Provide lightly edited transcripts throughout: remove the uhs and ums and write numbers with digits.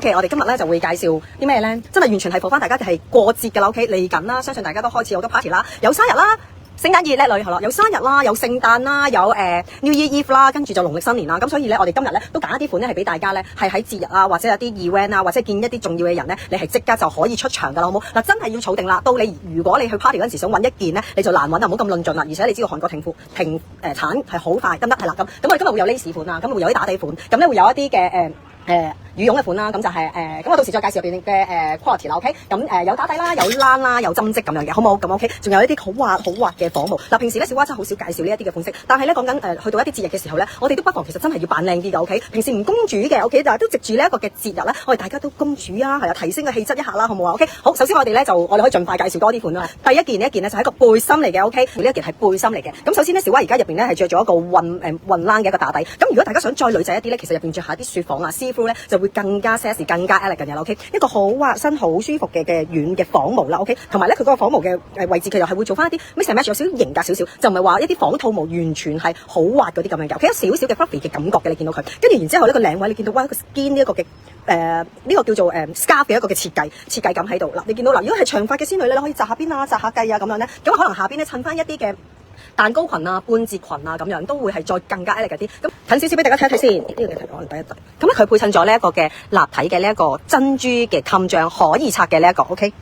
OK， 我哋今日咧就會介紹啲咩咧？真係完全係 for 翻大家係過節㗎啦。OK， 嚟緊啦，相信大家都開始好多 party 啦，有生日啦。聖誕節叻女係啦，有生日啦，有聖誕啦，有New Year Eve 啦，跟住就農曆新年啦。咁所以咧，我哋今日咧都揀一啲款咧係俾大家咧係喺節日啊，或者有啲 event 啊，或者見一啲重要嘅人咧，你係即刻就可以出場㗎啦，好冇？嗱，真係要儲定啦。到你如果你去 party 嗰陣時想揾一件咧，你就難揾啊，唔好咁論盡啦。而且你知道韓國停產係好快，得唔得？係啦，咁我哋今日會有 lace 款啊，咁會有啲打底款，咁咧會有一啲嘅羽絨嘅款啦，咁就係咁我到時再介紹入邊嘅quality 啦 ，OK， 咁有打底啦，有冷啦，有針織咁樣嘅，好冇？咁 OK， 仲有一啲好滑嘅仿毛。嗱，平時咧小娃真係好少介紹呢一啲嘅款式，但係咧講緊去到一啲節日嘅時候咧，我哋都不妨其實真係要扮靚啲嘅 OK。平時唔公主嘅 OK， 但係都藉住呢一個嘅節日咧，我哋大家都公主啊，係啊，提升個氣質一下啦，好冇啊 OK。好，首先我哋可以盡快介紹多啲款啦。第一件咧就係一個背心嚟嘅 OK， 呢一件係背心嚟嘅。咁首先咧小娃而家入邊咧係着咗一個混冷嘅一個打底。咁如果大家想再女仔一啲咧，其實入邊着下啲雪紡啊 see through 咧就會更加 sexy 更加 elegant 嘅啦 OK， 一個好滑身好舒服嘅軟嘅仿毛啦 OK， 同埋咧佢嗰個仿毛嘅位置佢又係會做翻一啲 mix and match 有少少型格少少，就唔係話一啲仿套毛完全係好滑嗰啲咁樣嘅，佢有少少嘅 fluffy 嘅感覺嘅，你見到佢，跟住然之後呢個領位你見到哇一個 skin 呢一個嘅呢個叫做scarf 嘅一個嘅設計感喺度啦，你見到嗱，如果係長髮嘅仙女咧，你可以紮下邊啊紮下髻啊咁樣咧，咁可能下邊咧襯翻一啲嘅蛋糕裙啊、半截裙啊咁樣，都會係再更加 elegant 啲。咁近少少俾大家睇一睇先，呢個嘅我哋第一集。咁咧佢配襯咗呢一個嘅立體嘅呢一個珍珠嘅襟章，可以拆嘅呢一個 OK。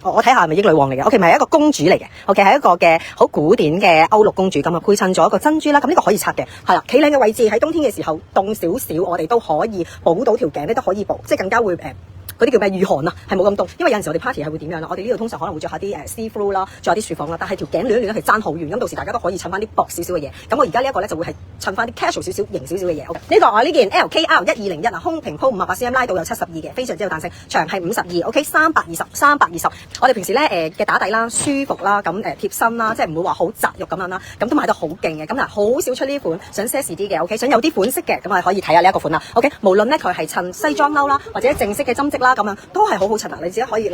我睇下係咪英女王嚟嘅 ，OK， 唔係一個公主嚟嘅 ，OK， 係一個嘅好古典嘅歐陸公主咁啊，配襯咗一個珍珠啦，咁呢個可以拆嘅，係啦，企領嘅位置喺冬天嘅時候凍少少，我哋都可以保到條頸咧，都可以保，即係更加會嗰啲叫咩御寒啊，係冇咁凍，因為有陣時我哋 party 係會點樣啦？我哋呢度通常可能會着下啲see through 啦，仲有啲雪紡啦，但係條頸暖一暖係爭好遠，咁到時大家都可以襯翻啲薄少少嘅嘢。咁我而家呢一個咧就會係襯翻啲 casual 少少、型少少嘅嘢。呢個我呢件 LKR1201啊，胸平鋪58 cm 拉到有72嘅，非常之有彈性，長係52 ，OK 320。我哋平時咧嘅打底啦、舒服啦、咁貼身啦，即係唔會話好窄肉咁樣啦，咁都買到好勁嘅。咁嗱好少出呢款，想 sexy 啲嘅 OK， 想有啲款式嘅，咁我哋可以睇下呢一個款啦。OK， 無論咧佢係襯西裝褸啦，或者正式嘅針織啦，咁樣都係好好襯啊！你自己可以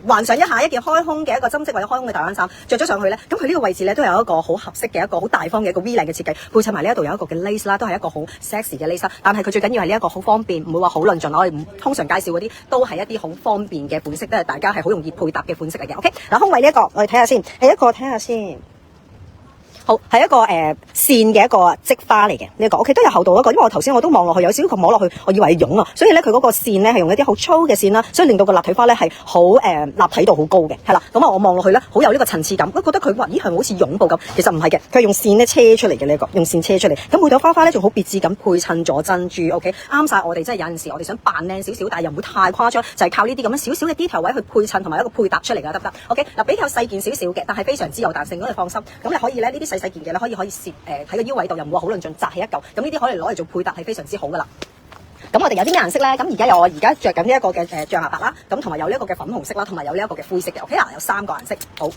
幻想一下一件開胸嘅一個針織或者開胸嘅大冷衫，着咗上去咧，咁佢呢個位置咧都有一個好合適嘅一個好大方嘅一個 V 領嘅設計，配襯埋呢一度有一個嘅 lace 啦，都係一個好 sexy 嘅 lace， 但係佢最緊要係呢一個好方便，唔會話好論盡。我哋通常介紹嗰啲都係一啲好方便嘅款式，都係大家係好容易配搭嘅款式嚟嘅。OK， 嗱胸圍呢一個我哋睇下先，係一個睇下先。好，係一個線嘅一個織花嚟嘅呢個 OK， 都有厚度一個，因為我頭先我都望落去有少少摸落去，我以為係絨啊，所以咧佢嗰個線咧係用一啲好粗嘅線啦，所以令到個立體花咧係好立體度好高嘅，係啦，咁啊我望落去咧好有呢個層次感，我覺得佢咦係好似絨布咁，其實唔係嘅，佢係用線咧車出嚟嘅呢個，用線車出嚟，咁每朵花咧仲好別緻咁配襯咗珍珠 OK， 啱晒我哋，即係有陣時我哋想扮靚少少，但係又唔會太誇張，就係靠呢啲咁樣少少嘅 detail 位去配襯同埋一個配搭出嚟㗎，得唔得 ？OK， 嗱比較細件少少嘅，但係非常之有彈性，咁你放心，咁你可以咧呢啲細件嘅咧可以攝喺個腰位度，又唔會好論盡紮起一嚿，咁呢啲可以攞嚟做配搭係非常之好噶啦。咁我哋有啲咩顏色咧？咁而家有我而家着緊呢一個嘅象牙白啦，咁同埋有呢一個嘅粉紅色啦，同埋有呢一個嘅灰色嘅。OK 啦，有3個顏色。好。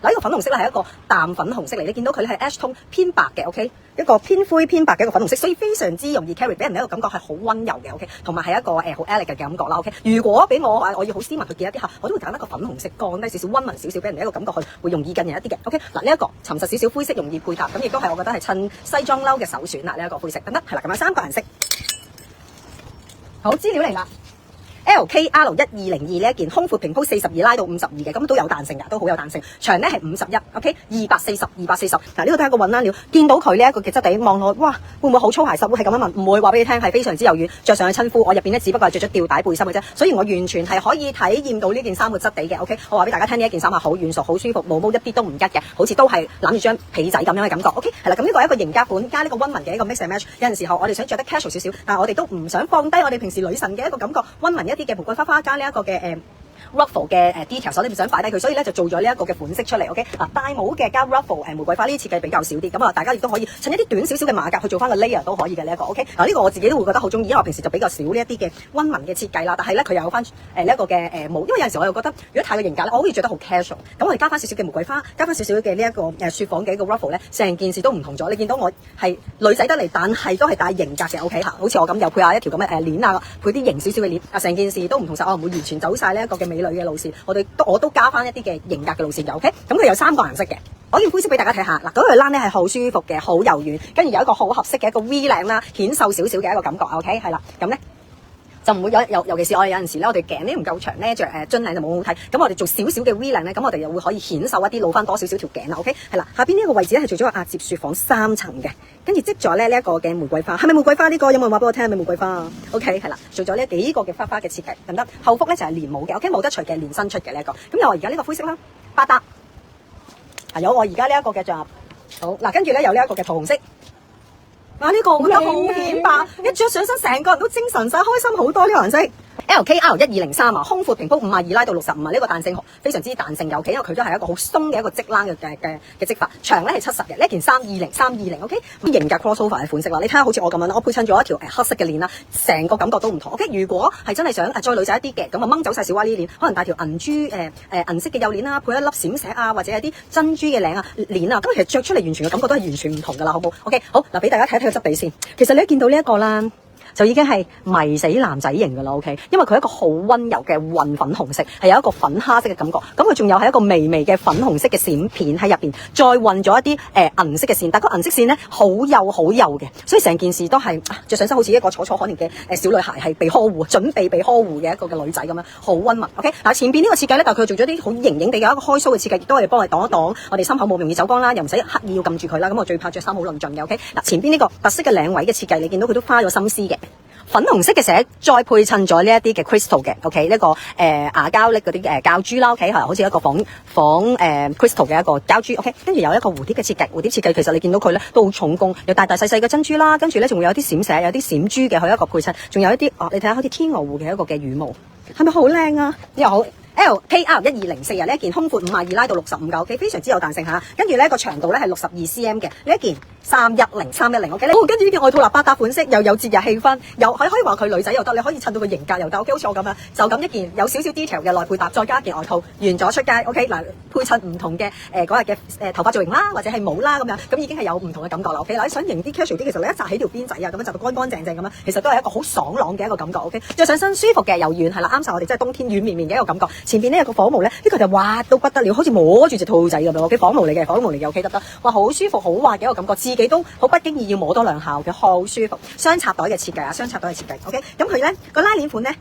嗱，呢個粉紅色咧係一個淡粉紅色嚟，你見到佢咧係 ash tone 偏白嘅 ，OK， 一個偏灰偏白嘅一個粉紅色，所以非常之容易 carry，俾人一個感覺係好溫柔嘅 ，OK， 同埋係一個好 elegant 嘅感覺啦 ，OK。如果俾我要好斯文去見一啲客，我都會揀一個粉紅色，降低少少溫文少少，俾人一個感覺去會容易近人一啲嘅 ，OK。嗱，呢一個沉實少少灰色容易配搭，咁亦都係我覺得係襯西裝褸嘅首選啦，呢一個灰色，得唔得？係啦，咁有3個顏色。好，資料嚟啦。LKR1202呢一件胸闊平鋪42拉到52嘅，咁都有彈性㗎，都好有彈性。長咧係51 ，OK， 240。嗱，呢個都係一個混冷料，見到佢呢一個嘅質地，望落哇，會唔會好粗鞋濕？會係咁樣問，唔會話俾你聽，係非常之柔軟，着上去親膚。我入邊咧只不過係着咗吊帶背心嘅啫，所以我完全係可以體驗到呢件衫嘅質地嘅。OK， 我話俾大家聽，呢一件衫係好軟熟、好舒服，毛毛一啲都唔吉嘅，好似都係攬住張被仔咁樣嘅感覺。OK， 係啦，咁呢個係一個型格款加呢個溫文嘅一個 mix and match。有陣時候我哋想着得 casual 少少，但係我哋都唔想放低我哋平時女神嘅一個感覺，溫文一啲嘅玫瑰花加呢一個嘅ruffle 嘅detail， 我哋唔想擺低佢，所以咧就做咗呢一個嘅款式出嚟。OK， 嗱，戴帽嘅加 ruffle 玫瑰花呢啲設計比較少啲，咁啊大家亦都可以襯一啲短少少嘅馬甲去做翻個 layer 都可以嘅呢一個。OK， 嗱，呢個我自己都會覺得好中意，因為我平時就比較少呢一啲嘅溫文嘅設計啦，但係咧佢又有翻呢一個嘅帽，因為有陣時我又覺得如果太過型格咧，我可以着得好 casual， 咁我哋加翻少少嘅玫瑰花，加翻少少嘅呢一個雪紡嘅一個 ruffle 咧，成件事都唔同咗。你見到我係女仔得嚟，但係都係帶型格嘅。OK， 好似我咁又配下一條咁嘅鏈啊，配啲型少少嘅鏈啊，成件事都唔同晒，我唔會完全走晒呢一個嘅美女嘅路線，我都加翻一啲嘅型格嘅路線嘅 ，OK， 咁佢有3個顏色嘅，我件灰色俾大家睇下，嗱，嗰條冷咧係好舒服嘅，好柔軟，跟住有一個好合適嘅一個 V 領啦，顯瘦少少嘅一個感覺 ，OK， 係啦，咁咧就唔會尤其是我哋有陣時咧，我哋頸咧唔夠長咧，着樽領就冇好睇。咁我哋做少少嘅 V 領咧，咁我哋又會可以顯瘦一啲，露翻多少少條頸啦。OK， 係啦，下邊呢一個位置咧係做咗個壓接雪紡3層嘅，跟住織咗咧呢一個嘅玫瑰花，係咪玫瑰花呢個？有冇人話俾我聽係咪玫瑰花啊 ？OK， 係啦，做咗呢幾個嘅花嘅設計，得唔得？後腹咧就係連帽嘅 ，OK， 冇得除嘅連身出嘅呢一個。咁有我而家呢個灰色啦，百搭。有我而家呢一個嘅着，好嗱，跟住咧有呢一個嘅桃紅色。呢個我覺得好顯白，一着上身成個人都精神晒，開心好多呢個顏色。LKR1203啊，胸闊平鋪52拉到65啊，呢個彈性非常之彈性尤其因為佢都係一個好鬆嘅一個織冷嘅織法，長咧係70嘅，呢件320 ，OK， 型格 crossover 嘅款式啦，你睇下好似我咁樣啦，我配襯咗一條黑色嘅鏈啦，成個感覺都唔同。OK， 如果係真係想再女仔一啲嘅，咁啊掹走晒小娃呢鏈，可能帶條銀珠銀色嘅幼鏈啦，配一粒閃石啊，或者係啲珍珠嘅鏈啊，咁其實着出嚟完全嘅感覺都係完全唔同噶啦，好唔好 ？OK， 好嗱，俾大家睇一睇個質地先。其實你一見到呢一個啦。就已經係迷死男仔型噶啦 ，OK， 因為佢係一個好溫柔嘅混粉紅色，係有一個粉蝦色嘅感覺。咁佢仲有係一個微微嘅粉紅色嘅閃片喺入邊，再混咗一啲銀色嘅線，但係個銀色線咧好幼嘅，所以成件事都係着上身好似一個楚楚可憐嘅小女孩，係被呵護，準備被呵護嘅一個嘅女仔咁樣，好溫文。OK， 嗱前邊呢個設計咧，但係佢做咗啲好型地嘅一個開鬚嘅設計，亦都係幫我哋擋一擋我哋心口冇容易走光啦，又唔使刻意要撳住佢啦。咁我最怕着衫好論盡嘅 ，OK， 嗱前邊呢個特色嘅領位嘅設計，你見到佢都花咗心思嘅。粉紅色嘅石再配襯咗呢一啲嘅 crystal 嘅 ，OK 呢個亞膠粒嗰啲膠珠啦 ，OK 係好似一個仿 crystal 嘅一個膠珠 ，OK 跟住有一個蝴蝶嘅設計，蝴蝶設計其實你見到佢咧都好重工，有大細嘅珍珠啦，跟住咧仲會有啲閃石，有啲閃珠嘅佢一個配襯，仲有一啲你睇下好似天鵝湖嘅一個嘅羽毛，係咪好靚啊？呢個好。LKR1204呢一件胸闊52拉到65嘅 ，OK 非常之有彈性嚇。跟住咧個長度咧係62 cm 嘅呢一件310 ，OK。跟住呢件外套喇叭搭款式又有節日氣氛，又可以話佢女仔又得，你可以襯到個型格又得 ，OK 好似我咁樣，就咁一件有少少 detail 嘅內配搭，再加一件外套，完咗出街 ，OK 嗱配襯唔同嘅嗰日嘅頭髮造型啦，或者係帽啦咁樣，咁已經係有唔同嘅感覺啦 ，OK 嗱你想型啲 casual 啲，其實你一紮起條辮仔啊，咁樣紮到乾乾淨淨咁樣，其實都係一個好爽朗嘅一個感覺 ，OK 着上身舒服嘅柔軟係啦，啱晒我哋即係冬天軟綿綿嘅一個感覺。前邊呢有個火毛咧，呢個就滑到不得了，好似摸住隻兔仔咁樣 ，OK 火毛嚟嘅 ，OK 得，哇好舒服好滑嘅一個感覺，自己都好不經意要摸多兩下嘅，好舒服。雙插袋嘅設計啊，雙插袋嘅設計 ，OK 咁佢咧個拉鏈款咧。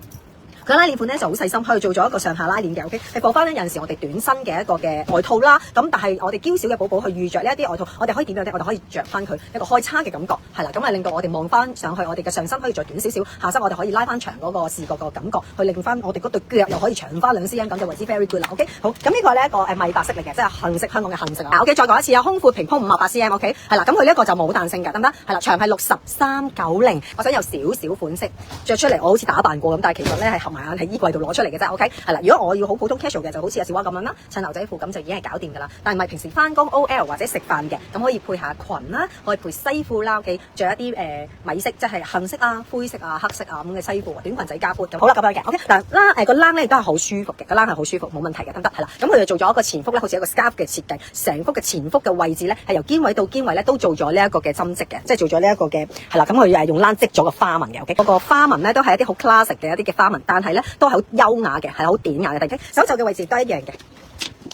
佢拉鏈款咧就好細心，佢做咗一個上下拉鏈嘅 ，OK 係放翻咧有陣時我哋短身嘅一個嘅外套啦，咁但係我哋嬌小嘅寶寶去遇着呢一啲外套，我哋可以點樣咧？我哋可以着翻佢一個開叉嘅感覺，係啦，咁啊令到我哋望翻上去，我哋嘅上身可以着短少少，下身我哋可以拉翻長嗰個視覺個感覺，去令翻我哋嗰對腳又可以長翻2 cm，咁就為之 very good 啦 ，OK 好，咁呢個咧一個米白色嚟嘅，即係杏色香港嘅杏色啊 ，OK 再講一次啊，胸闊平鋪58 cm，OK 係啦，咁佢呢一個就冇彈性㗎，得唔得？係啦，長係6390，我想有少少款式着出嚟，我好似打扮過咁，但係其實咧係合埋眼喺衣櫃度攞出嚟嘅啫 ，OK 係啦。如果我要好普通 casual 嘅，就好似阿小娃咁樣啦，襯牛仔褲咁就已經係搞掂㗎啦。但係唔係平時翻工 OL 或者食飯嘅，咁可以配下裙啦，可以配西褲啦 ，OK 着一啲米色，即係杏色啊、灰色啊、黑色啊咁嘅西褲，短裙仔加 boot 咁。好啦，咁樣嘅 OK 嗱個冷咧亦都係好舒服嘅，個冷係好舒服，冇問題嘅，得唔得？係啦，咁佢就做咗一個前腹咧，好似一個 scarf 嘅設計，成幅嘅前腹嘅位置咧係由肩位到肩位咧都做咗呢一個嘅針織嘅，即係做咗呢一個嘅係啦。咁佢係用冷織咗個花紋嘅 ，OK 嗰個花紋咧都係一啲好 classic 嘅一啲嘅花紋，但係咧都係好優雅嘅，係好典雅嘅。OK 手袖嘅位置都係一樣嘅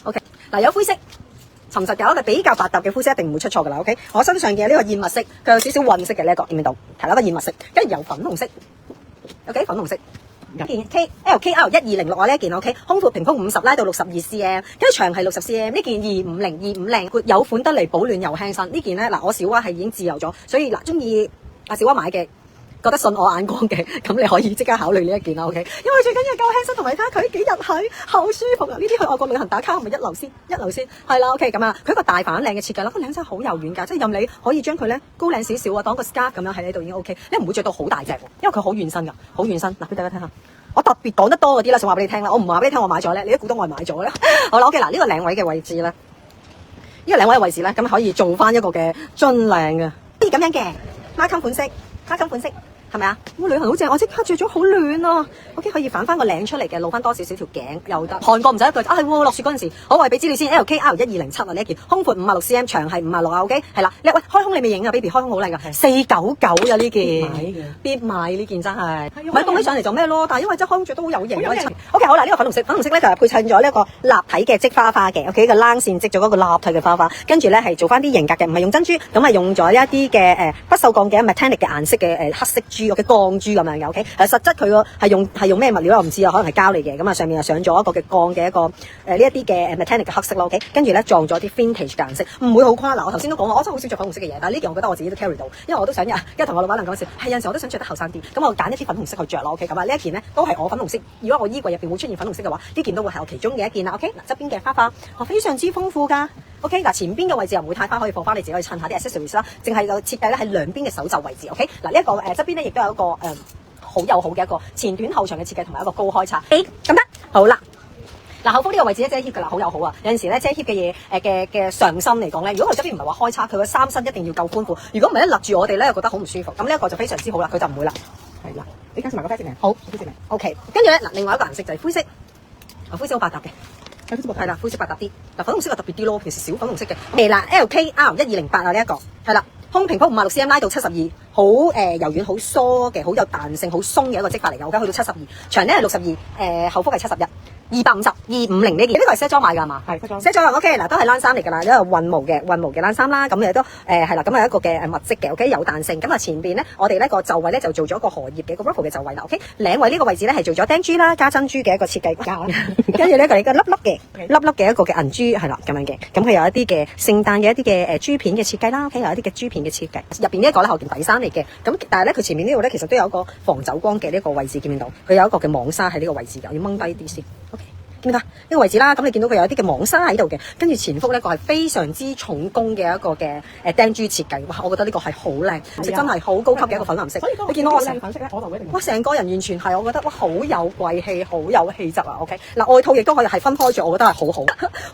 ，OK 嗱有灰色。尋實有一個比較百搭嘅膚色一定唔會出錯噶啦 ，OK？ 我身上嘅呢個燕麥色，佢有少少混色嘅呢一個，見唔見到？係啦，個燕麥色，跟住有粉紅色 ，OK？ 粉紅色，件 LKR1206啊呢一件 OK， 胸闊平鋪50拉到62 cm， 跟住長係60 cm， 呢件250有款得嚟保暖又輕身。呢件咧嗱，我小娃係已經自由咗，所以嗱中意阿小娃買嘅。覺得信我眼光嘅，咁你可以即刻考慮呢一件啦 ，OK？ 因為最緊要夠輕身，同埋睇下佢幾日係好舒服啊！呢啲去外國旅行打卡係咪一流先？係啦 ，OK 咁啊，佢一個大反領嘅設計啦，個領真係好柔軟㗎，即係任你可以將佢咧高領少少啊，當個 scarf 咁樣喺呢度已經 OK， 你唔會着到好大隻喎，因為佢好軟身㗎，好軟身。嗱，俾大家睇下，我特別講得多嗰啲啦，想話俾你聽啦，我唔話俾你聽我買咗咧，你都估到我係買咗咧。好啦 ，OK 嗱，呢個領位嘅位置咧，呢個領位嘅位置咧，咁可以做翻一個嘅樽領嘅，啲咁樣嘅孖襟款式。係咪啊？咁旅行好正，我即刻着咗好暖啊 ！OK， 可以反翻個領出嚟嘅，露翻多少少條頸又得。韓國唔使一句啊，係喎落雪嗰陣時，好，我哋俾資料先。LKR1207啊呢一件，胸闊56 cm， 長係56啊 OK， 係啦。你喂開胸你未影啊 ，baby 開胸好靚噶，499啊呢件，必買呢件真係。咪凍起上嚟就咩咯？但係因為真係開胸着都好有型。OK 好啦，呢個粉紅色咧就係配襯咗呢一個立體嘅織花嘅 ，OK 個冷線織咗嗰個立體嘅花，跟住咧係做翻啲型格嘅，唔係用珍珠，咁係用咗一啲嘅不鏽鋼嘅 metallic 嘅顏色嘅黑色珠珠嘅鋼珠咁樣嘅 ，OK。實質佢個係用咩物料我唔知啊，可能係膠嚟嘅。咁啊上面上咗一個嘅鋼嘅一個呢一啲嘅 metallic 嘅黑色咯 ，OK。跟住咧撞咗啲 vintage 嘅顏色，唔會好誇。嗱，我頭先都講我真係好少着粉紅色嘅嘢，但係呢件我覺得我自己都 carry 到，因為我都想因為同我老闆娘講笑，係有陣時我都想着得後生啲，咁我揀一啲粉紅色去着咯 ，OK。咁啊呢一件咧都係我粉紅色，如果我衣櫃入邊會出現粉紅色嘅話，呢件都會係我其中嘅一件啦 ，OK。嗱側邊嘅花花，非常之豐富㗎。OK， 嗱前邊嘅位置又唔會太花，可以放翻你自己去襯下啲 accessories 啦。淨係個設計咧係兩邊嘅手袖位置 ，OK。嗱呢一個側邊咧亦都有一個好友好嘅一個前短後長嘅設計，同埋一個高開叉。咁得好啦。嗱後腹呢個位置咧遮 hip 㗎啦，好友好啊。有陣時咧遮 hip 嘅嘢嘅上身嚟講咧，如果佢側邊唔係話開叉，佢個三身一定要夠寬闊。如果唔係一勒住我哋咧，又覺得好唔舒服。咁呢一個就非常之好啦，佢就唔會啦。係啦，你介紹埋個啡色名。好，啡色名。OK， 跟住咧嗱，另外一個顏色就係灰色，灰色好百搭嘅。係啦，灰色百搭啲，嗱粉紅色就特別啲咯，平時少粉紅色嘅。嚟啦 ，LKR1208啊呢一個，係啦，胸平鋪56 cm 拉到72，好柔軟、好疏嘅，好有彈性、好鬆嘅一個織法嚟嘅，我而家去到72，長咧係62，後腹係71。250呢件，呢個係 set 裝買㗎係嘛？係 set 裝 OK 嗱，都係冷衫嚟㗎啦，呢個運毛嘅冷衫啦，咁亦都係啦，咁係一個嘅物質嘅 OK， 有彈性。咁啊前邊咧，我哋呢個袖位咧就做咗個荷葉嘅個 ruffle 嘅袖位啦 OK， 領位呢個位置咧係做咗釘珠啦加珍珠嘅一個設計，跟住呢個係一個粒粒嘅一個嘅銀珠係啦咁樣嘅，咁佢有一啲嘅聖誕嘅一啲嘅珠片嘅設計啦 OK， 有一啲嘅珠片嘅設計，入邊呢一個咧後件底衫嚟嘅，咁但係咧佢前面呢度咧其實都有一個防走光嘅呢個位置，見唔見到？佢有一個嘅網紗喺呢個位置嘅，我要掹低啲先。見到呢個位置啦，咁你見到佢有一啲嘅網紗喺度嘅，跟住前腹呢個係非常之重工嘅一個嘅釘珠設計，哇！我覺得呢個係好靚，真係好高級嘅一個粉藍色。你見到我成粉色咧，我就會哇成個人完全係，我覺得哇好有貴氣，好有氣質啊 ！OK， 嗱外套亦都可以係分開着，我覺得係好好。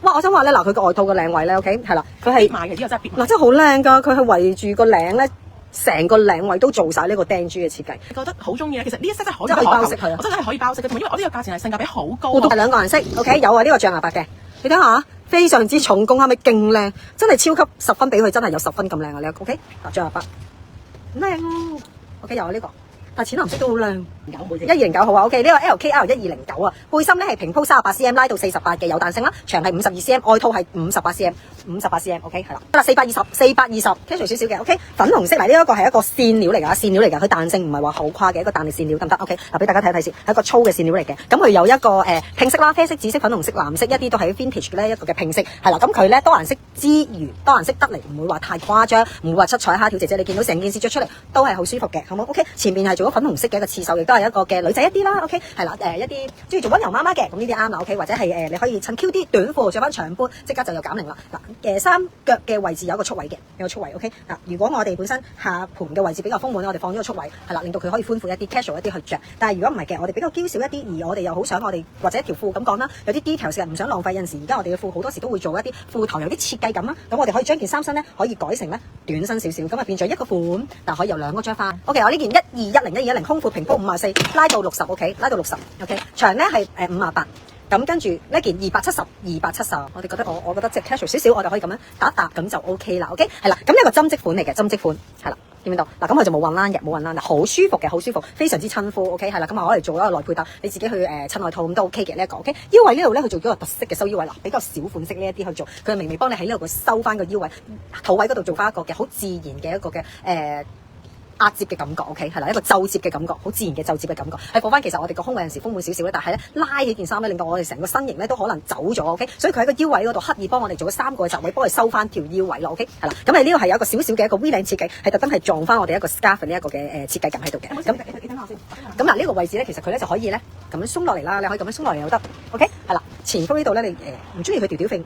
哇！我想話咧，嗱佢個外套嘅領位咧 ，OK 係啦，佢係賣嘅呢個真係嗱真係好靚㗎，佢係圍住個領咧。成個領位都做晒呢個釘珠嘅設計，你覺得好中意咧。其實呢一色真係可以包色係啊，我真係可以包色嘅，同埋因為我呢個價錢係性價比好高。係兩個顏色 ，OK 有啊呢個象牙白嘅，你睇下，非常之重工，係咪勁靚？真係超級10分俾佢，真係有10分咁靚啊！呢個 OK， 嗱象牙白，靚 ，OK 有啊呢個。但淺藍色都好靚，120-9號啊 ，OK 呢個 LKR1209啊，背心咧係平鋪38 cm 拉到48嘅，有彈性啦，長係52 cm， 外套係58 cm，OK 係啦，得啦420 casual 少少嘅 ，OK 粉紅色嚟，呢一個係一個線料嚟㗎，線料嚟㗎，佢彈性唔係話好誇嘅一個彈力線料得唔得 ？OK 嗱俾大家睇睇先，係一個粗嘅線料嚟嘅，咁佢有一個拼色啦，啡色、紫色、粉紅色、藍色一啲都係 vintage 嘅咧一個嘅拼色，係啦，咁佢咧多顏色之餘，多顏色得嚟唔會話太誇張，唔會話七彩蝦條姐姐，你見到成件事着出嚟都係好舒服嘅，好冇 ？OK 前面係做咗粉紅色嘅一個刺繡，亦都係一個嘅女仔一啲啦 ，OK 係啦，一啲中意做溫柔媽媽嘅，咁呢啲啱啦 ，OK 或者係你可以襯 Q 啲短褲着翻長褲，即刻就有減齡啦。嗱三腳嘅位置有一個束位嘅，有個束位 OK 嗱，如果我哋本身下盤嘅位置比較豐滿，我哋放呢個束位係啦，令到佢可以寬闊一啲 casual 一啲去着。但係如果唔係嘅，我哋比較嬌小一啲，而我哋又好想我哋或者一條褲咁講啦，有啲 detail 成日唔想浪費，有陣時而家我哋嘅褲好多時都會做一啲褲頭有啲設計感啦，咁我哋可以將件衫身咧可以改成咧短身少少，咁啊變咗一個款，但可以有兩個着法。OK 我呢件1210110空闊平鋪54拉到60 OK 拉到60 OK 長咧係58。咁跟住呢件270，我哋覺得我覺得即係 casual 少少，我哋可以咁樣打一搭咁就 OK 啦 ，OK 係啦，咁呢個針織款嚟嘅，針織款係啦，見唔見到？嗱咁佢就冇混欄嘅，冇混欄，好舒服嘅，好舒服，非常之親膚 ，OK 係啦，咁啊我嚟做一個內配搭，你自己去襯外套咁都 OK 嘅呢一個 ，OK 腰圍呢度咧佢做咗個特色嘅收腰圍啦，比較小款式呢一啲去做，佢明明幫你喺呢度收翻個腰圍，肚位嗰度做翻一個嘅好自然嘅一個嘅壓接嘅感覺 ，OK 係啦，一個皺接嘅感覺，好自然嘅皺接嘅感覺。係放翻其實我哋個胸有陣時豐滿少少咧，但係咧拉起件衫咧，令到我哋成個身形咧都可能走咗 ，OK。所以佢喺個腰位嗰度刻意幫我哋做咗3個嘅集位，幫佢收翻條腰位咯 ，OK 係啦。咁你呢個係有一個少少嘅一個 V 領設計，係特登係撞翻我哋一個 scarf 呢一個嘅設計感喺度嘅。咁你等下先。咁嗱呢個位置咧，其實佢咧就可以咧咁樣鬆落嚟啦，你可以咁樣鬆落嚟又得 ，OK 係啦。前腹呢度咧，你唔中意佢條揈。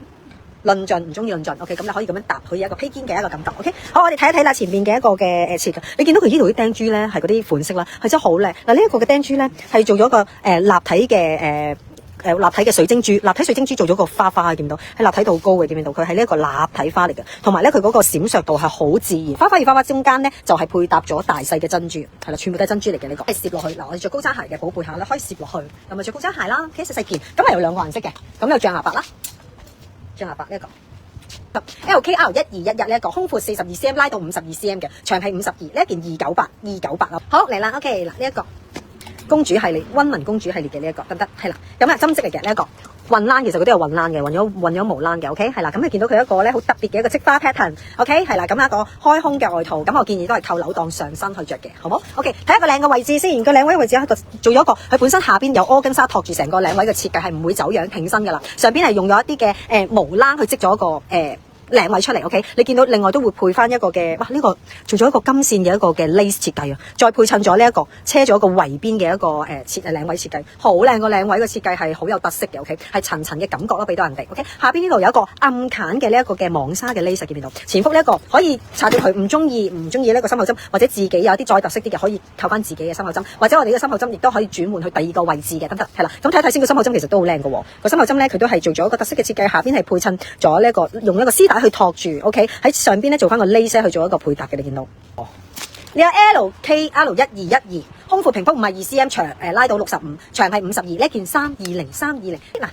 論盡唔中意論盡 ，OK， 咁你可以咁樣搭，佢有一個披肩嘅一個感覺 ，OK。好，我哋睇一睇啦，前面嘅一個嘅設計，你見到佢呢度啲釘珠咧係嗰啲款式啦，係真係好靚。嗱呢一個嘅釘珠咧係做咗個立體嘅立體嘅水晶珠，立體水晶珠做咗個花花，見到係立體度好高嘅，見唔見到？佢係呢一個立體花嚟嘅，同埋咧佢嗰個閃爍度係好自然。花花與花花中間咧就係配搭咗大細嘅珍珠，係啦，全部都係珍珠嚟嘅呢個。攝落去嗱，我哋着高踭鞋嘅寶貝下咧，可以攝落去，咁咪着高踭鞋啦，細細件，咁係有2個顏色嘅，咁有象牙白啦，象牙白呢一個。LKR1211呢一個胸闊42 cm 拉到52 cm 嘅，長係52，呢一件298啊。好嚟啦 ，OK 嗱呢一個公主系列溫文公主系列嘅呢一個得唔得？係啦，咁啊針織嚟嘅呢一個混欄，其實佢都有混欄嘅，混咗無欄嘅，OK 係啦。咁你見到佢一個咧好特別嘅一個織花 pattern，OK 係啦。咁一個開胸嘅外套，咁我建議都係扣紐當上身去着嘅，好冇 ？OK 睇一個靚嘅位置先，個領位位置喺度做咗一個，佢本身下邊有柯根紗托住成個領位嘅設計係唔會走樣挺身噶啦，上邊係用咗一啲嘅無欄去織咗一個領位出嚟 ，OK？ 你見到另外都會配翻一個嘅，哇！呢個做咗一個金線嘅一個嘅 lace 設計啊，再配襯咗呢一個車咗一個圍邊嘅一個領位設計，好靚個領位嘅設計係好有特色嘅 ，OK？ 係層層嘅感覺咯，俾到人哋 ，OK？ 下邊呢度有一個暗砍嘅呢一個嘅網紗嘅 lace 見到，前腹呢一個可以拆掉佢，唔中意呢個心口針，或者自己有啲再特色啲嘅可以扣翻自己嘅心口針，或者我哋嘅心口針亦都可以轉換去第二個位置嘅，得唔得？係啦，咁睇一睇先，個心口針其實都好靚嘅喎，個心口針咧佢都係做咗一個特色嘅設計，下邊係配襯咗呢一個用一個絲帶去托住 ，OK？ 喺上邊咧做翻個 lace 去做一個配搭嘅，你見到。哦，你有 LKL1212，胸闊平腹52 cm， 長拉到65，長係52，呢件衫20320嗱。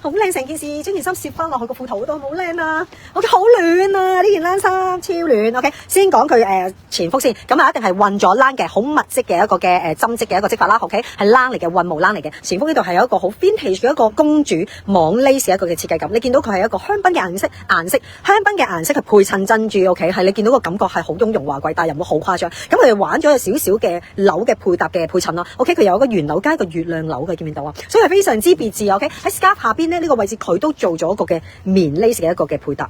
好靚成件事，將件衫攝翻落去個褲頭度，好靚啊 ！OK， 好暖啊！呢件冷衫超暖。OK， 先講佢前腹先，咁啊一定係混咗冷嘅，好密織嘅一個嘅針織嘅一個織法啦。OK， 係冷嚟嘅，混無冷嚟嘅。前腹呢度係有一個好 vintage 嘅一個公主網 lace 一個嘅設計感。你見到佢係一個香檳嘅顏色，香檳嘅顏色係配襯珍珠。OK， 係你見到個感覺係好雍容華貴，但係又唔會好誇張。咁佢哋玩咗有少少嘅紐嘅配搭嘅配襯啦。OK， 佢有一個圓紐加一個月亮紐嘅，見唔見到啊？所以係非常之別緻。OK， 喺 scarf 下邊。呢個位置佢都做咗一個嘅棉 lace 嘅一個嘅配搭，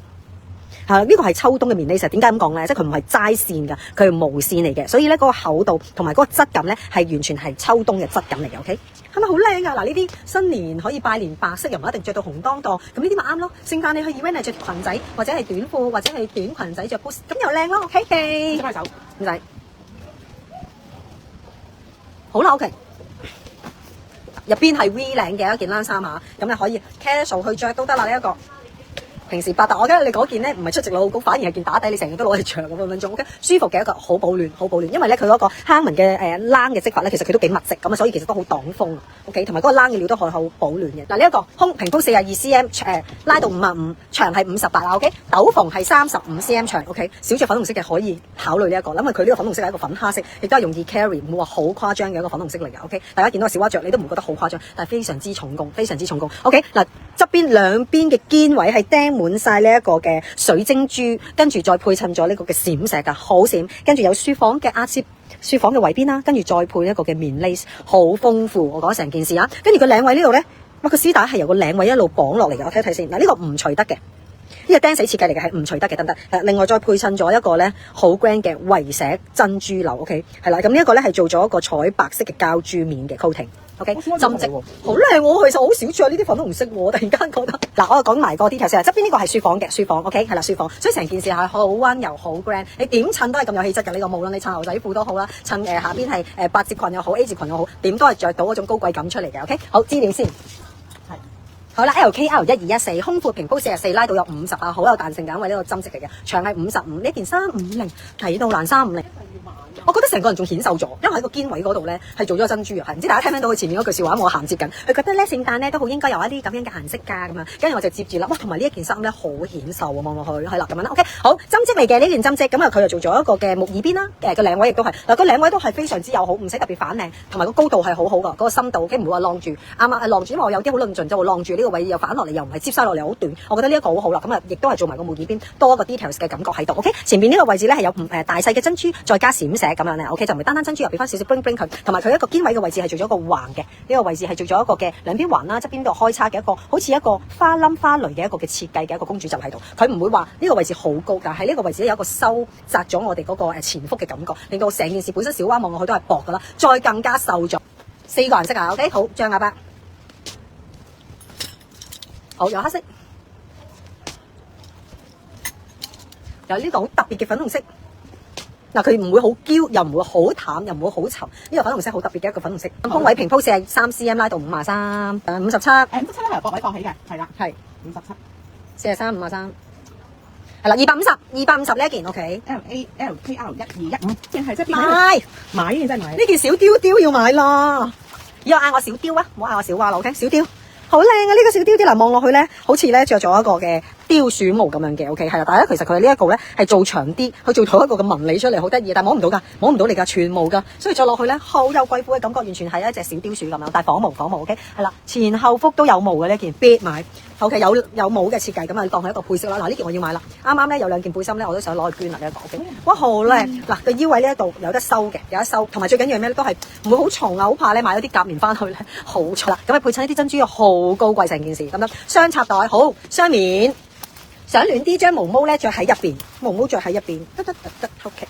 呢個係秋冬嘅棉 lace。點解咁講咧？即係佢唔係齋線噶，佢係無線嚟嘅，所以咧嗰個厚度同埋嗰個質感咧係完全係秋冬嘅質感嚟嘅。OK， 係咪好靚啊？嗱，呢啲新年可以拜年，白色又唔一定着到紅當當，咁呢啲咪啱咯。聖誕你去 event 係着裙仔或者係短褲或者係短裙仔着 boots， 咁又靚咯。OK， 手手唔使好啦。OK。入邊係 V 領嘅一件冷衫嚇，咁你可以 casual 去着都得啦。呢一個平時百搭，我覺得你嗰件咧唔係出席率好高，反而係件打底，你成日都攞嚟着咁樣種 ，OK， 舒服嘅一個好保暖，好保暖。因為咧佢嗰個坑紋嘅冷嘅織法咧，其實佢都幾密實咁啊，所以其實都好擋風 ，OK， 同埋嗰個冷嘅料都可以好保暖嘅。嗱，呢一個胸平腹42 cm， 拉到55，長係58啦 ，OK， 斗篷係35 cm 長 ，OK， 小着粉紅色嘅可以考慮呢一個，因為佢呢個粉紅色係一個粉蝦色，亦都係容易 carry， 唔會話好誇張嘅一個粉紅色嚟嘅 ，OK， 大家見到個小蛙着你都唔覺得好誇張，但係非常之重工，非常之重工 ，OK， 嗱，側邊兩邊嘅肩位係釘滿晒呢一個嘅水晶珠，跟住再配襯咗呢個嘅閃石噶，好閃，跟住有書房嘅壓摺，書房嘅圍邊啦，跟住再配一個嘅棉 lace， 好豐富。我講成件事啊，跟住個領位呢度咧，哇，個絲帶係由個領位一路綁落嚟嘅，我睇睇先。嗱，呢個唔除得嘅，呢個釘死設計嚟嘅，係唔除得嘅，得唔得？另外再配襯咗一個咧好 grand 嘅圍寫珍珠紐 ，OK， 係啦，咁呢一個咧係做咗一個彩白色嘅膠珠面嘅 coating。OK， 針織好靚喎，其實好少着呢啲粉紅色喎，突然間覺得。嗱，我講埋個 detail 先，側邊呢個係書房嘅書房 ，OK， 係啦書房，所以成件事係好溫柔好 grand， 你點襯都係咁有氣質嘅呢個，無論你襯牛仔褲都好啦，襯下邊係八折裙又好 A 字裙又好，點都係着到嗰種高貴感出嚟嘅 ，OK， 好資料先。好啦 ，LKL1214， 胸闊平鋪44，拉到有50啊，好有彈性嘅，因為呢個針織嚟嘅，長係55，呢件350，睇到爛350。我覺得成個人仲顯瘦咗，因為喺個肩位嗰度咧係做咗珍珠啊，係唔知大家聽唔聽到佢前面嗰句笑話？我銜接緊，佢覺得咧聖誕咧都好應該有一啲咁樣嘅顏色㗎咁樣，跟住我就接住啦，哇！同埋呢一件衫咧好顯瘦啊，望落去係啦咁樣啦 ，OK， 好針織嚟嘅呢件針織，咁啊佢又做咗一個嘅木耳邊啦，個領位亦都係嗱個領位都係非常之友好，唔使特別反領，同埋個高度係好好㗎，嗰個深度嘅唔會話晾住，啱啱晾住，因為我有啲好論盡就會晾住呢個位又反落嚟，又唔係接晒落嚟好短，我覺得呢一個好好啦，咁啊亦都係做埋個木耳邊多一個 details 嘅感覺喺度 ，OK， 前面呢個位置咧係有大細嘅珍珠，再加閃石咁樣咧 ，OK 就唔係單單珍珠，又俾翻少少 bling bling 佢，同埋佢一個肩位嘅位置係做咗一個橫嘅，呢個位置係做咗一個嘅兩邊橫啦，側邊度開叉嘅一個，好似一個花冧花蕾嘅一個嘅設計嘅一個公主袖喺度，佢唔會話呢個位置好高，但係呢個位置有一個收窄咗我哋嗰個前腹嘅感覺，令到成件事本身小蛙望落去都係薄噶啦，再更加瘦咗。4個顏色啊 ，OK， 好，象牙白，好有黑色，有呢個好特別嘅粉紅色。嗱，佢唔會好嬌，又唔會好淡，又唔會好沉。呢個粉紅色好特別嘅一個粉紅色。胸位平鋪43 cm， 拉到53，57。57咧係膊位放起嘅，係啦，係57。43 53，係啦，250呢一件 OK。LKL1215，件係即係買呢件真係買。呢件小雕雕要買啦，以後嗌我小雕啊，唔好嗌我小蛙啦 OK。小雕好靚啊！呢個小雕雕嗱，望落去咧，好似咧着咗一個嘅雕鼠毛咁樣嘅 ，OK 係啦。但係咧其實佢呢一個咧係做長啲，佢做到一個嘅紋理出嚟，好得意，但係摸唔到㗎，摸唔到你㗎，全毛㗎，所以着落去咧好有貴婦嘅感覺，完全係一隻小雕鼠咁樣，但係仿毛 ，OK 係啦，前後腹都有毛嘅呢件，必買。OK 有帽嘅設計咁啊，當係一個配飾啦。嗱呢件我要買啦。啱啱咧有兩件背心咧，我都想攞去捐啦呢一個。OK，哇好靚！嗱個腰位呢一度有得收嘅，有得收，同埋最緊要係咩咧？都係唔會好重啊，好怕咧買咗啲夾棉翻去咧好重啦。咁啊配襯呢啲珍珠好高貴成件事咁樣，雙插袋好雙面，想暖啲將毛毛咧着喺入邊，毛毛着喺入邊，得 OK，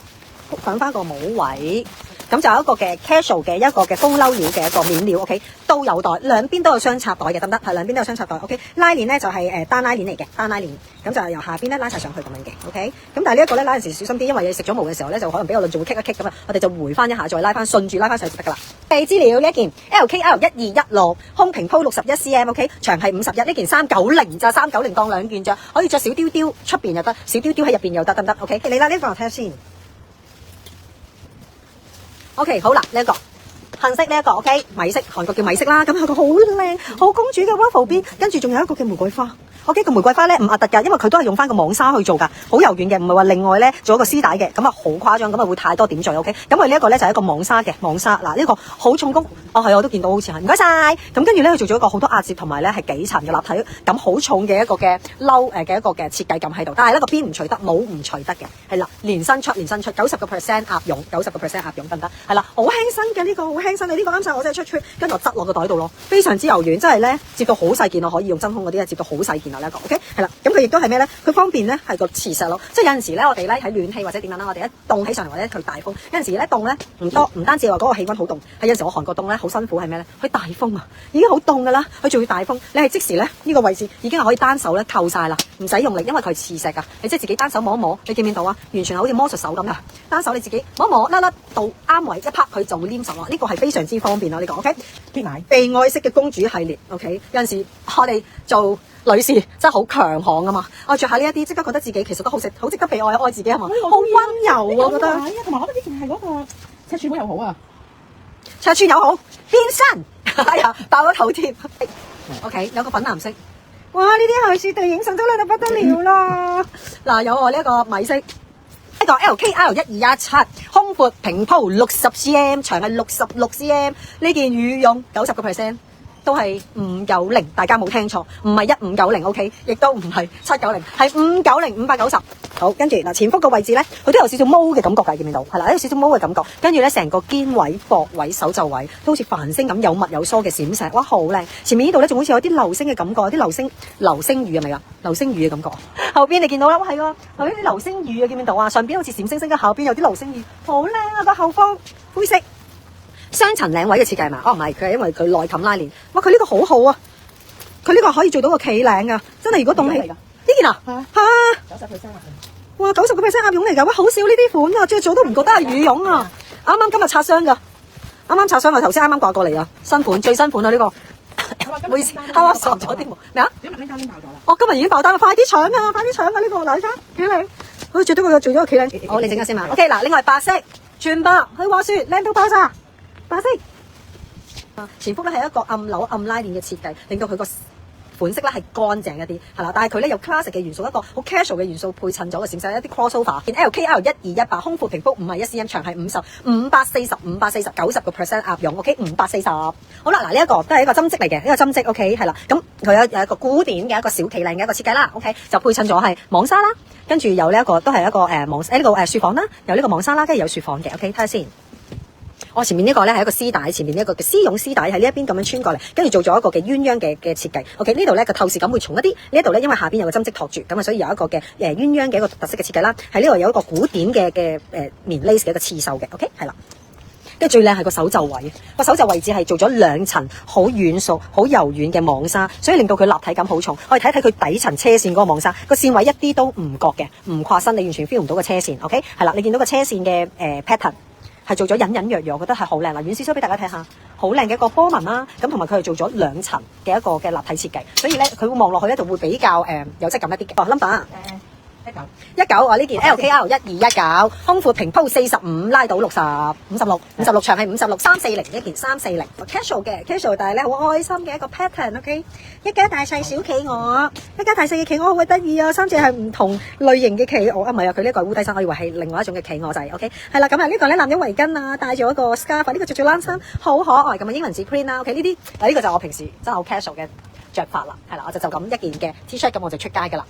放翻個帽位。咁就有一個嘅 casual 嘅一個嘅風褸料嘅一個面料 ，OK， 都有袋，兩邊都有雙插袋嘅，得唔得？係兩邊都有雙插袋 ，OK。拉鏈咧就係單拉鏈嚟嘅，單拉鏈，咁就由下邊咧拉晒上去咁樣嘅 ，OK。咁但係呢一個咧拉陣時小心啲，因為你食咗毛嘅時候咧就可能俾我論仲會棘一棘咁啊，我哋就回翻一下，再拉翻順住拉翻上去就得㗎啦。資料呢一件 LKL1216 胸平鋪61 cm，OK， 長係51，呢件390咋，390當兩件咋，可以着小雕雕出邊又得，小雕雕喺入邊又得，得唔得 ？OK， 你啦呢個我睇下先。OK， 好啦，呢一個杏色呢一個 OK， 米色，韓國叫米色啦，咁佢個好靚，好公主嘅 waffle 邊，跟住仲有一個嘅玫瑰花。OK， 個玫瑰花咧唔壓突㗎，因為佢都係用翻個網紗去做㗎，好柔軟嘅，唔係話另外咧做一個絲帶嘅，咁啊好誇張，咁啊會太多點綴 OK。咁佢呢一個咧就係一個網紗嘅網紗，嗱呢個好重工，哦係我都見到好似係，唔該晒。咁跟住咧佢做咗一個好多壓摺同埋咧係幾層嘅立體感好重嘅一個嘅褸嘅一個嘅設計感喺度，但係呢個邊唔除得，帽唔除得嘅，係啦，連身出90%鴨絨，90%鴨絨得唔得？係啦，好輕身嘅呢個好輕身，你呢個啱晒我真係出，跟住我執落個袋度咯，非常之柔軟，真係咧摺到好細件咯，可以用真空嗰啲摺到好細件啊呢一個 OK。係啦，咁佢亦都係咩咧？佢方便咧係個磁石咯，即係有陣時咧我哋咧喺暖氣或者點樣啦，我哋一凍起上嚟或者佢大風，有陣時咧凍咧唔單止話嗰個氣溫好凍，係有陣時我韓國凍咧好辛苦係咩咧？佢大風啊，已經好凍噶啦，佢仲要大風，你係即時咧呢個位置已經係可以單手咧扣晒啦，唔使用力，因為佢係磁石噶，你即係自己單手摸一摸，你見唔見到啊？完全係好似魔術手咁噶，單手你自己摸一摸，甩到啱位一拍佢就會黏實咯，呢個係非常之方便咯，呢個 OK。必買被愛式嘅公主系列 OK， 有陣時我哋做女士真係好強悍啊嘛！我着下呢一啲，即刻覺得自己其實都好值得被愛，愛自己係嘛？好溫柔啊，我覺得。同埋我覺得呢件係嗰個尺寸又好啊，尺寸又好，變身，哎呀，爆咗頭貼。OK， 有個粉藍色，哇！呢啲係雪地影相都靚到不得了啦。嗱，有我呢一個米色，一個 LKL1217，胸闊平鋪60 cm， 長係66 cm， 呢件羽絨90%。都係590，大家冇聽錯，唔係1590 OK， 亦都唔係790，係590 590。好，跟住嗱前腹個位置咧，佢都有少少毛嘅感覺㗎，見唔見到？係啦，有少少毛嘅感覺。跟住咧，成個肩位、膊位、手袖位都好似繁星咁有密有疏嘅閃石，哇，好靚！前面呢度咧仲好似有啲流星嘅感覺，有啲流星雨係咪啊？流星雨嘅感覺。後邊你見到啦，係喎，後邊啲流星雨啊，見唔見到啊？上邊好似閃星星嘅，後邊有啲流星雨，好靚啊！個後方灰色。雙層領位嘅設計嘛？哦，唔係，佢係因為佢內冚拉鏈。哇，佢呢個好好啊！佢呢個可以做到個企領啊！真係如果凍起呢件啊，嚇90%鴨絨。哇，90%鴨絨嚟㗎！哇，好少呢啲款啊，着咗都唔覺得係羽絨啊！啱啱今日拆箱㗎，啱啱拆箱啊！頭先啱啱掛過嚟啊！新款最新款啊！呢個唔好意思，啱啱傻咗啲咩啊？今日呢單已經爆咗啦。哦，今日已經爆單啦！快啲搶啊！快啲搶啊！呢個嗱，你睇企領，佢做咗個企領。好，你整下先嘛。OK， 嗱，另外白色全白，佢話説靚到爆炸。白色，前腹咧係一個暗紐暗拉鏈嘅設計，令到佢個款式咧係乾淨一啲，係啦。但係佢咧有 classic 嘅元素，一個好 casual 嘅元素配襯咗嘅閃曬一啲 crossover。件 LKL1218，胸闊平腹51 cm， 長係50，540 90% 鴨絨 ，OK 540。好啦，嗱呢一個都係一個針織嚟嘅，呢個針織 OK 係啦。咁佢有一個古典嘅一個小企領嘅一個設計啦 ，OK 就配襯咗係網紗啦，跟住有呢一個都係一個呢個雪紡啦，有呢個網紗啦，跟住有雪紡嘅 ，OK 睇下先。我前面呢個咧係一個絲帶，前面呢一個嘅絲絨絲帶喺呢一邊咁樣穿過嚟，跟住做咗一個嘅鴛鴦嘅設計。OK， 呢度咧個透視感會重一啲。呢一度咧因為下邊有個針織托住，咁啊所以有一個嘅鴛鴦嘅一個特色嘅設計啦。喺呢度有一個古典嘅棉 lace 嘅一個刺繡嘅。OK， 係啦。跟住最靚係個手袖位，個手袖位置係做咗2層好軟熟、好柔軟嘅網紗，所以令到佢立體感好重。我哋睇睇佢底層車線嗰個網紗，個線位一啲都唔覺嘅，唔跨身，你完全 feel 唔到個車線。OK， 係啦，你見到個車線嘅pattern。係做咗隱隱約約，我覺得係好靚啦。遠少少俾大家睇下，好靚嘅一個波紋啦。咁同埋佢係做咗2層嘅一個嘅立體設計，所以咧佢會望落去咧就會比較有質感一啲嘅。number 19我呢件 LKL1219，胸闊平鋪45，拉到60、56長係56，340一件340 ，casual 嘅 casual，但係咧好開心嘅一個 pattern，OK，一家大細小企鵝，一家大細嘅企鵝好鬼得意啊，3隻係唔同類型嘅企鵝啊，唔係啊，佢呢個係烏低身，我以為係另外一種嘅企鵝仔，OK， 係啦，咁啊呢個咧男人圍巾啊，戴住一個 scarf， 呢個着住冷衫，好可愛咁啊，英文字 print 啦，OK， 呢啲呢個就我平時真係好 casual 嘅着法啦，係啦，我就咁一件嘅 T-shirt 咁我就出街噶啦。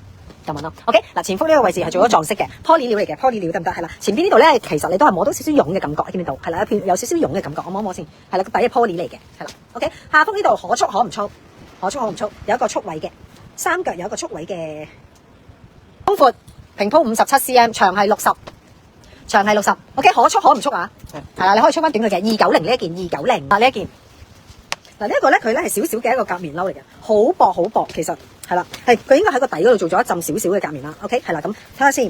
咁樣咯 ，OK 嗱，前腹呢個位置係做咗撞色嘅 poly 料嚟嘅 poly 料得唔得？係啦，前邊呢度咧，其實你都係摸到少少絨嘅感覺，見唔見到？係啦，有少少絨嘅感覺，我摸摸先，係啦，個底係 poly 嚟嘅，係啦 ，OK 下腹呢度可粗可唔粗，可粗可唔粗，有一個束位嘅，三腳有一個束位嘅，胸闊平鋪57cm，長係60，長係60，OK 可粗可唔粗啊？係啦，你可以出翻短佢嘅290呢一件290啊呢一件。嗱呢一個咧，佢咧係少少嘅一個夾棉褸嚟嘅，好薄好薄，其實係啦，係佢應該喺個底嗰度做咗一浸少少嘅夾棉啦。OK， 係啦，咁睇下先，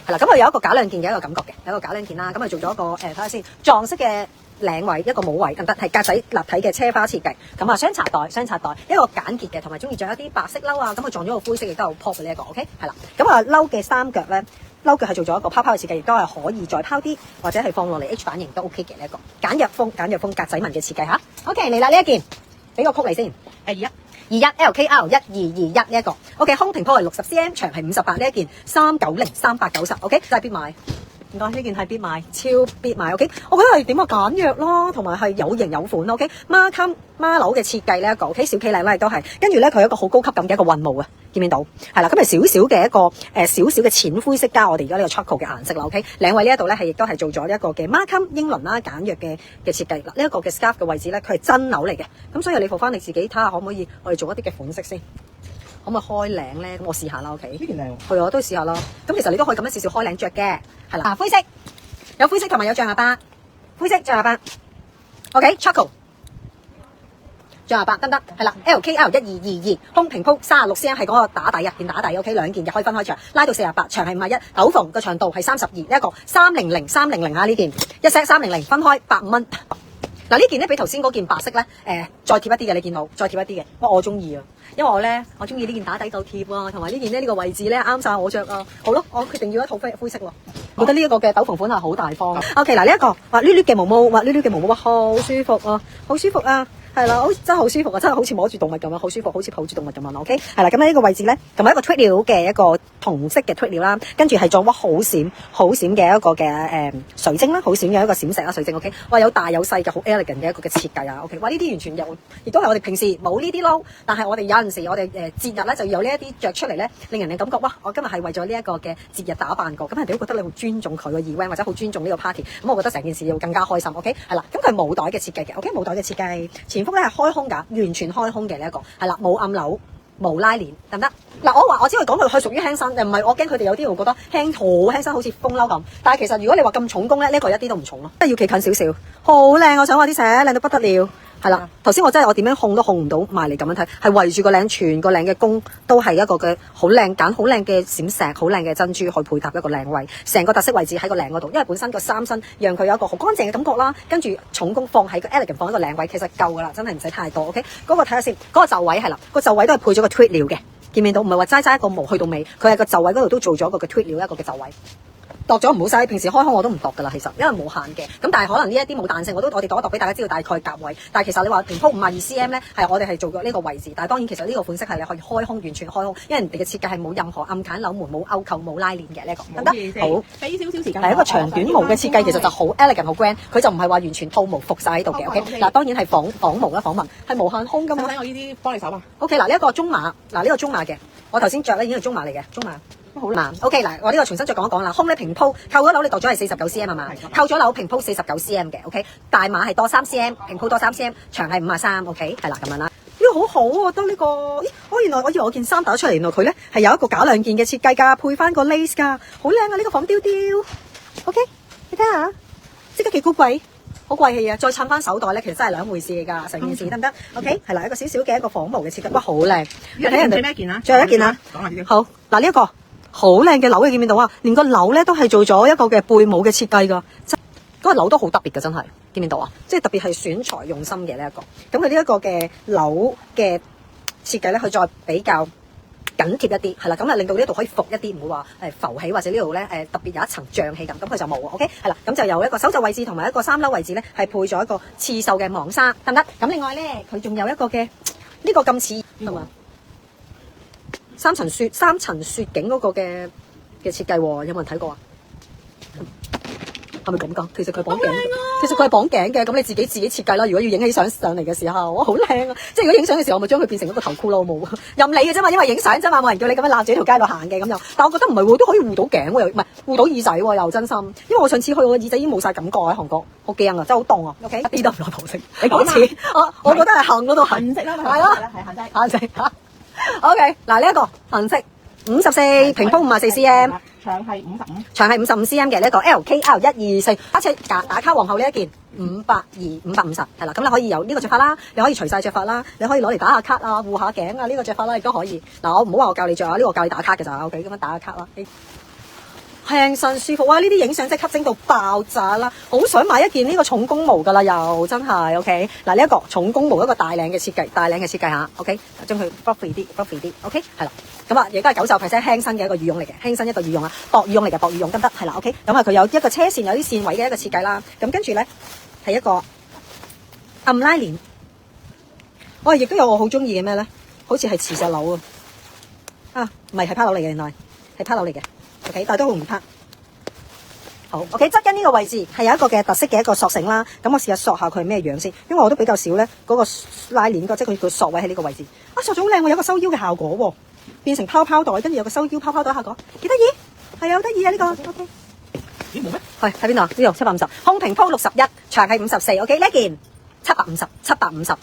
係啦，咁佢有一個假兩件嘅一個感覺嘅，有一個假兩件啦，咁啊做咗一個睇下先，撞色嘅領位，一個帽位，得唔得？係格仔立體嘅車花設計，咁啊雙插袋，一個簡潔嘅，同埋中意着一啲白色褸啊，咁啊撞咗個灰色亦都好 pop 嘅呢一個 OK， 係啦，咁啊褸嘅三腳咧。褸腳係做咗一個泡泡嘅設計，亦都係可以再拋啲，或者係放落嚟 H 版型都 OK 嘅呢一個簡約風格仔紋嘅設計吓。OK 嚟啦呢一件，俾個曲你先。21 LKL1221呢一個。OK 胸平鋪係60cm，長係58呢一件390 390 OK 真係必買。唔該，呢件係必買，超必買 OK。我覺得係點啊簡約咯，同埋係有型有款 OK。孖襟孖褸嘅設計呢一個 OK 小企靚咧都係，跟住咧佢有一個好高級感嘅一個雲霧啊，見唔見到？係啦，咁係少少嘅一個少少嘅淺灰色加我哋而家呢個 charcoal 嘅顏色啦 OK。領位呢一度咧係亦都係做咗一個嘅孖襟英倫啦簡約嘅設計啦。呢一個嘅 scarf 嘅位置咧佢係真紐嚟嘅，咁所以你放翻你自己睇下可唔可以我哋做一啲嘅款式先。可唔可以開領咧？咁我試下啦 ，OK？呢件靚喎。係啊，都試下啦。咁其實你都可以咁樣少少開領着嘅，係啦。灰色，有灰色同埋有象牙巴，灰色象牙巴。OK，charcoal，象牙巴得唔得？係啦 ，LKL1222，胸平鋪36cm係嗰個打底啊，件打底 OK， 兩件嘅可以分開着，拉到48，長係51，斗篷個長度係32，呢一個300啊呢件，一 set 300分開85蚊。嗱呢件咧比頭先嗰件白色咧，再貼一啲嘅，你見到再貼一啲嘅，我中意啊，因為我中意呢件打底夠貼啊，同埋呢件咧呢個位置咧啱晒我着啊，好咯，我決定要一套灰色喎，覺得呢一個嘅斗篷款係好大方。OK 嗱呢一個滑捋捋嘅毛毛，滑捋捋嘅毛毛，好舒服啊，好舒服啊。係啦，真係好舒服啊！真係好似摸住動物咁樣，好舒服，好似抱住動物咁樣。OK， 係啦，咁喺呢個位置咧，同埋一個 tweed 料嘅一個銅色嘅 tweed 料啦，跟住係做乜好閃嘅一個嘅水晶啦，好閃嘅一個閃石啦，水晶 OK， 哇有大有細嘅好 elegant 嘅一個嘅設計啊 OK， 哇呢啲完全亦都係我哋平時冇呢啲褸，但係我哋有陣時我哋節日咧就有呢一啲着出嚟咧，令人哋感覺哇我今日係為咗呢一個嘅節日打扮過，咁人哋都覺得你好尊重佢個 event 或者好尊重呢個 party， 咁我覺得成件事要更加開心 OK， 係啦，咁佢冇袋嘅設計嘅 OK， 冇袋嘅設計前。咧係開胸噶，完全開胸嘅呢一個，係啦，冇暗紐，冇拉鏈，得唔得？嗱，我只可以講佢屬於輕身，唔係我驚佢哋有啲會覺得輕好輕身，好似風褸咁。但係其實如果你話咁重工咧，呢個一啲都唔重咯，真係要企近少少，好靚，我想話啲寫靚到不得了。係啦，頭先我真係我點樣控都控唔到埋嚟咁樣睇，係圍住個領，全個領嘅弓都係一個嘅好靚揀好靚嘅閃石，好靚嘅珍珠去配搭一個領位，成個特色位置喺個領嗰度，因為本身個三身讓佢有一個好乾淨嘅感覺啦，跟住重工放喺個 elegant 放喺個領位，其實夠噶啦，真係唔使太多。OK， 嗰個睇下先，嗰個袖位係啦，個袖位都係配咗個 tweed 料嘅，見唔見到？唔係話齋一個毛去到尾，佢係個袖位嗰度都做咗個嘅 tweed 料一個嘅袖位。度咗唔好嘥，平時開胸我都唔度噶啦，其實因為冇限嘅。咁但係可能呢一啲冇彈性，我哋度一度俾大家知道大概夾位。但係其實你話平鋪52cm 咧，係我哋係做咗呢個位置。但係當然其實呢個款式係你可以開胸，完全開胸，因為人哋嘅設計係冇任何暗揀扭門、冇勾扣、冇拉鏈嘅呢一個。得唔得？好，俾少少時間。係一個長短毛嘅設計，其實就好 elegant、好 grand。佢就唔係話完全套毛服晒喺度嘅。OK， 嗱當然係仿毛啦，仿紋係無限胸㗎嘛。睇我呢啲幫你手啊。OK， 嗱呢一個中碼，嗱呢個中碼嘅，我頭先着咧已經係中碼嚟嘅，中碼。好啦 ，OK 嗱，我呢個重新再講一講啦。胸咧平鋪，扣咗紐你度咗係49cm 係嘛？扣咗紐平鋪49cm 嘅 ，OK。大碼係多3cm，平鋪多3cm，長係53，OK， 係啦咁樣啦。呢個好好啊，我覺得呢個，咦，原來我以為我件衫打出嚟，原來佢咧係有一個假兩件嘅設計㗎，配翻個 lace 㗎，好靚啊！呢個仿雕雕 ，OK， 你睇下，即刻幾高貴。好貴氣啊！再襯翻手袋咧，其實真係兩回事嚟㗎，成件事得唔得 ？OK， 係啦，一個少少嘅一個仿毛嘅設計，哇，好靚！你睇人哋咩件啊？最後一件啊，講下先。好嗱，呢一個好靚嘅紐，你見唔見到啊？連個紐咧都係做咗一個嘅背帽嘅設計㗎，嗰個紐都好特別㗎，真係見唔見到啊？即係特別係選材用心嘅呢一個。咁佢呢一個嘅紐嘅設計咧，佢再比較緊貼一啲，係啦，咁啊令到呢度可以服一啲，唔會話浮起或者呢度咧特別有一層脹氣咁，咁佢就冇 ，OK， 係啦，咁就有一個手袖位置同埋一個衫褸位置咧係配咗一個刺繡嘅網紗，得唔得？咁另外咧佢仲有一個嘅呢個咁似係嘛三層雪景嗰個嘅設計喎，有冇人睇過啊？係咪咁㗎？其實佢綁頸，其實佢係綁頸嘅，咁你自己設計啦。如果要影起相上嚟嘅時候，哇，好靚啊！即係如果影相嘅時候，我咪將佢變成一個頭箍咯，冇任你嘅啫嘛，因為影相啫嘛，冇人叫你咁樣攬住條街度行嘅咁又。但我覺得唔係喎，都可以護到頸喎，又唔係護到耳仔喎，又真心。因為我上次去我個耳仔已經冇晒感覺喺韓國，好驚啊，真係好凍啊。OK，一啲都唔耐保色。你講次，我覺得係杏嗰度杏色啦，係咯，係杏色。OK， 嗱呢一個杏色54，屏風54 cm。長係55，長係55 cm 嘅呢一個 LKL124，而且打卡皇后呢一件520、550係啦，咁你可以有呢個着法啦，你可以除晒着法啦，你可以攞嚟打下卡啊、護下頸啊，呢個着法啦亦都可以。嗱，我唔好話我教你着啊，呢個我教你打卡嘅咋 ，OK， 咁樣打下卡啦。輕身舒服啊！呢啲影相即刻整到爆炸啦，好想買一件呢個重工毛噶啦，又真係 OK。嗱呢一個重工毛一個大領嘅設計吓 OK， 將佢 fluffy 啲 OK 係啦。咁啊，亦都係90% 輕身嘅一個羽絨嚟嘅，輕身一個羽絨啊，薄羽絨嚟嘅，薄羽絨得唔得？係啦 OK。咁啊，佢有一個車線有啲線位嘅一個設計啦。咁跟住咧係一個暗拉鏈，亦都有我好中意嘅咩咧？好似係磁石鈕啊，唔係趴鈕嚟嘅，原來係趴鈕嚟嘅。OK， 但係都好容易拍。好 ，OK， 側跟呢個位置係有一個嘅特色嘅一個索繩啦。咁我試下索下佢係咩樣先，因為我都比較少咧嗰個拉鏈即係佢索位喺呢個位置。索咗好靚喎，有個收腰嘅效果喎，變成泡泡袋，跟住有個收腰泡泡袋效果，幾得意，係啊，好得意啊呢個。OK， 咦冇咩？係喺邊度？呢度750，空平鋪61，長係54。OK， 呢件750。